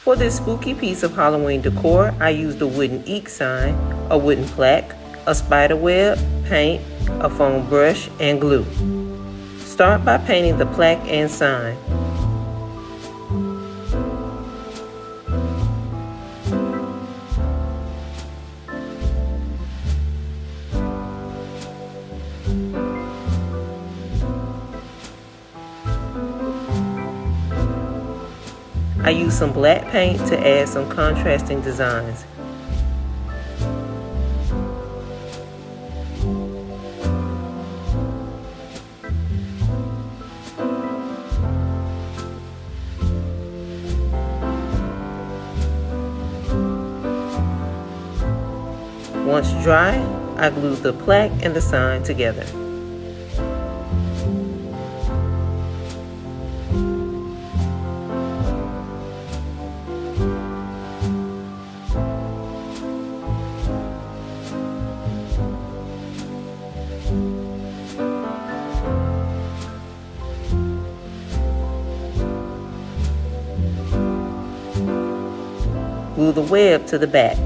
For this spooky piece of Halloween decor, I used a wooden EEK sign, a wooden plaque, a spiderweb, paint, a foam brush, and glue. Start by painting the plaque and sign. I used some black paint to add some contrasting designs. Once dry, I glued the plaque and the sign together. Glue the web to the back.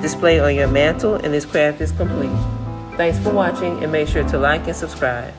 Display on your mantle, and this craft is complete. Thanks for watching, and make sure to like and subscribe.